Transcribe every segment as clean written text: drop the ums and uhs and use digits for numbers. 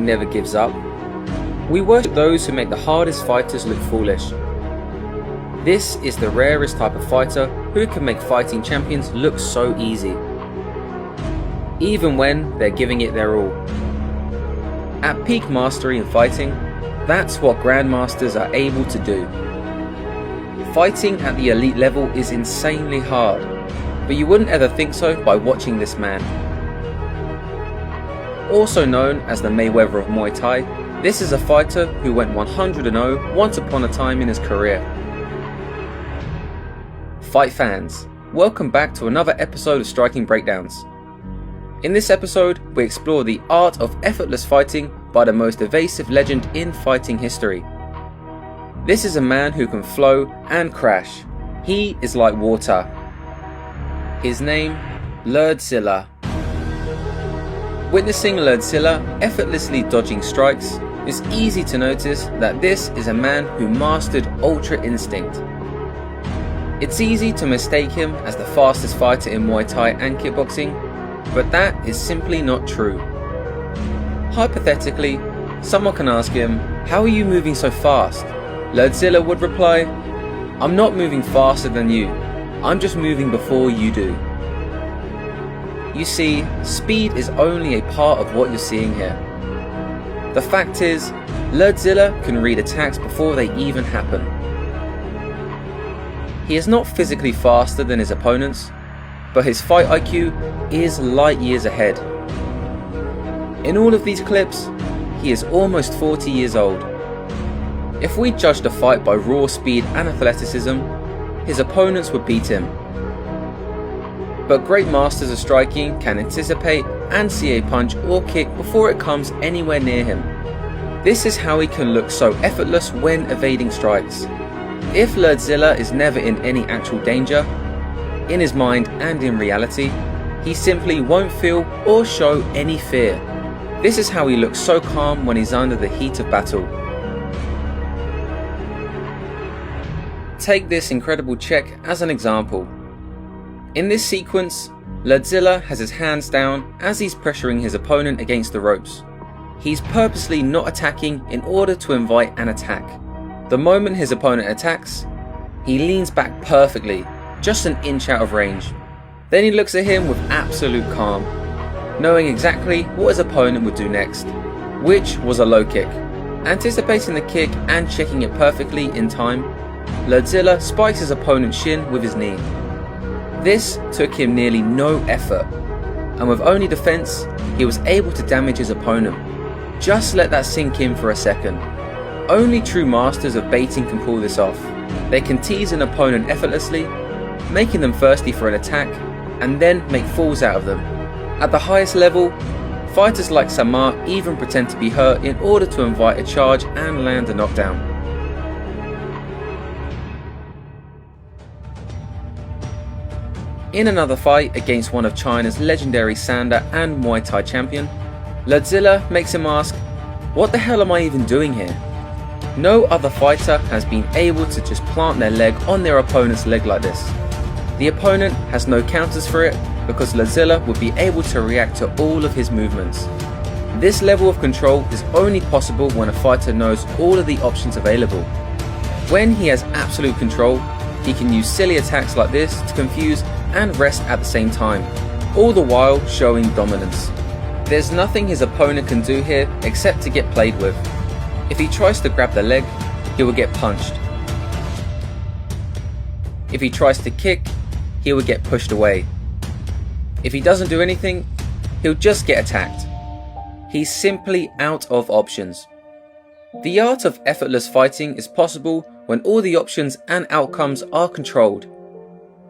never gives up. We worship those who make the hardest fighters look foolish. This is the rarest type of fighter who can make fighting champions look so easy, even when they're giving it their all. At peak mastery in fighting, that's what grandmasters are able to do. Fighting at the elite level is insanely hard, but you wouldn't ever think so by watching this man. Also known as the Mayweather of Muay Thai, this is a fighter who went 100-0 once upon a time in his career. Fight fans, welcome back to another episode of Striking Breakdowns. In this episode, we explore the art of effortless fighting by the most evasive legend in fighting history. This is a man who can flow and crash. He is like water. His name, Lordzilla. Witnessing Lordzilla effortlessly dodging strikes, it's easy to notice that this is a man who mastered Ultra Instinct. It's easy to mistake him as the fastest fighter in Muay Thai and kickboxing, but that is simply not true. Hypothetically, someone can ask him, "How are you moving so fast?" Lordzilla would reply, "I'm not moving faster than you, I'm just moving before you do." You see, speed is only a part of what you're seeing here. The fact is, Lordzilla can read attacks before they even happen. He is not physically faster than his opponents, but his fight IQ is light years ahead. In all of these clips, he is almost 40 years old. If we judged a fight by raw speed and athleticism, his opponents would beat him. But great masters of striking can anticipate and see a punch or kick before it comes anywhere near him. This is how he can look so effortless when evading strikes. If Lordzilla is never in any actual danger, in his mind and in reality, he simply won't feel or show any fear. This is how he looks so calm when he's under the heat of battle. Take this incredible check as an example. In this sequence, Lordzilla has his hands down as he's pressuring his opponent against the ropes. He's purposely not attacking in order to invite an attack. The moment his opponent attacks, he leans back perfectly, just an inch out of range. Then he looks at him with absolute calm, knowing exactly what his opponent would do next, which was a low kick. Anticipating the kick and checking it perfectly in time, Lordzilla spikes his opponent's shin with his knee. This took him nearly no effort, and with only defense, he was able to damage his opponent. Just let that sink in for a second. Only true masters of baiting can pull this off. They can tease an opponent effortlessly, making them thirsty for an attack, and then make fools out of them. At the highest level, fighters like Samar even pretend to be hurt in order to invite a charge and land a knockdown. In another fight against one of China's legendary Sanda and Muay Thai champion, Lordzilla makes him ask, "What the hell am I even doing here?" No other fighter has been able to just plant their leg on their opponent's leg like this. The opponent has no counters for it because Lordzilla would be able to react to all of his movements. This level of control is only possible when a fighter knows all of the options available. When he has absolute control, he can use silly attacks like this to confuse and rest at the same time, all the while showing dominance. There's nothing his opponent can do here except to get played with. If he tries to grab the leg, he will get punched. If he tries to kick, he will get pushed away. If he doesn't do anything, he'll just get attacked. He's simply out of options. The art of effortless fighting is possible when all the options and outcomes are controlled.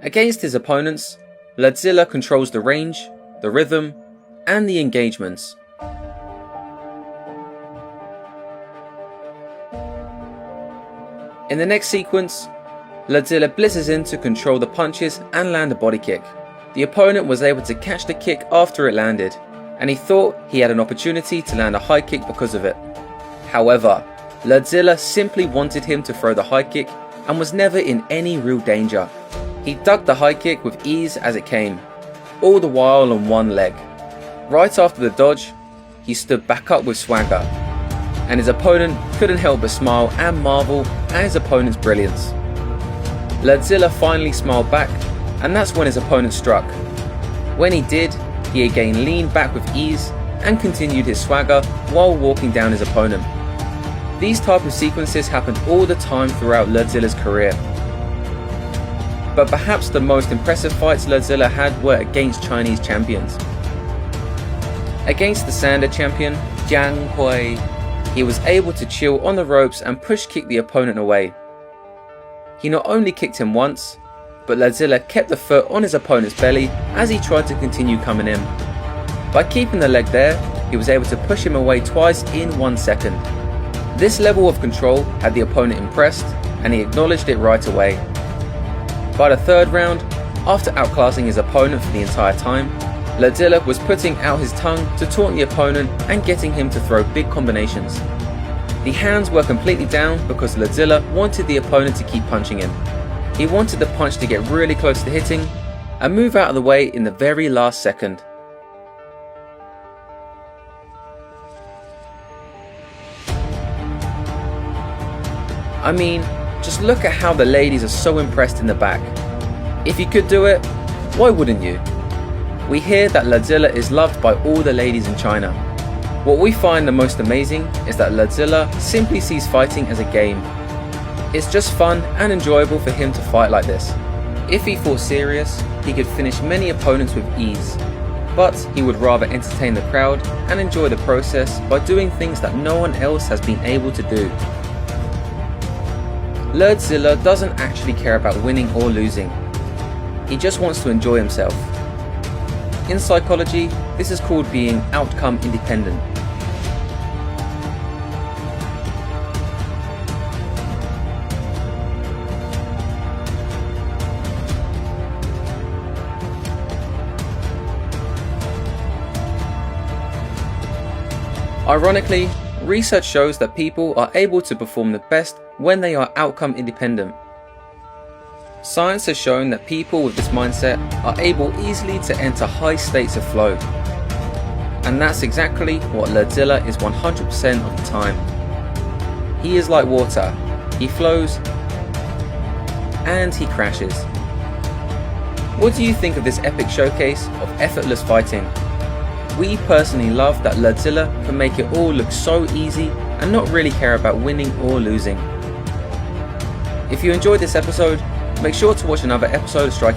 Against his opponents, Lordzilla controls the range, the rhythm, and the engagements. In the next sequence, Lordzilla blitzes in to control the punches and land a body kick. The opponent was able to catch the kick after it landed, and he thought he had an opportunity to land a high kick because of it. However, Lordzilla simply wanted him to throw the high kick and was never in any real danger. He ducked the high kick with ease as it came, all the while on one leg. Right after the dodge, he stood back up with swagger, and his opponent couldn't help but smile and marvel at his opponent's brilliance. Ladzilla finally smiled back, and that's when his opponent struck. When he did, he again leaned back with ease and continued his swagger while walking down his opponent. These type of sequences happened all the time throughout Ladzilla's career. But perhaps the most impressive fights Ladzilla had were against Chinese champions. Against the Sanda champion, Jiang Hui, he was able to chill on the ropes and push kick the opponent away. He not only kicked him once, but Ladzilla kept the foot on his opponent's belly as he tried to continue coming in. By keeping the leg there, he was able to push him away twice in 1 second. This level of control had the opponent impressed, and he acknowledged it right away. By the third round, after outclassing his opponent for the entire time, Ladzilla was putting out his tongue to taunt the opponent and getting him to throw big combinations. The hands were completely down because Ladzilla wanted the opponent to keep punching him. He wanted the punch to get really close to hitting and move out of the way in the very last second. I mean, just look at how the ladies are so impressed in the back. If you could do it, why wouldn't you? We hear that Ladzilla is loved by all the ladies in China. What we find the most amazing is that Ladzilla simply sees fighting as a game. It's just fun and enjoyable for him to fight like this. If he fought serious, he could finish many opponents with ease, but he would rather entertain the crowd and enjoy the process by doing things that no one else has been able to do. Ladzilla doesn't actually care about winning or losing. He just wants to enjoy himself. In psychology, this is called being outcome independent. Ironically, research shows that people are able to perform the best when they are outcome independent. Science has shown that people with this mindset are able easily to enter high states of flow. And that's exactly what Ladzilla is 100% of the time. He is like water. He flows and he crashes. What do you think of this epic showcase of effortless fighting? We personally love that Ladzilla can make it all look so easy and not really care about winning or losing. If you enjoyed this episode, make sure to watch another episode of Strike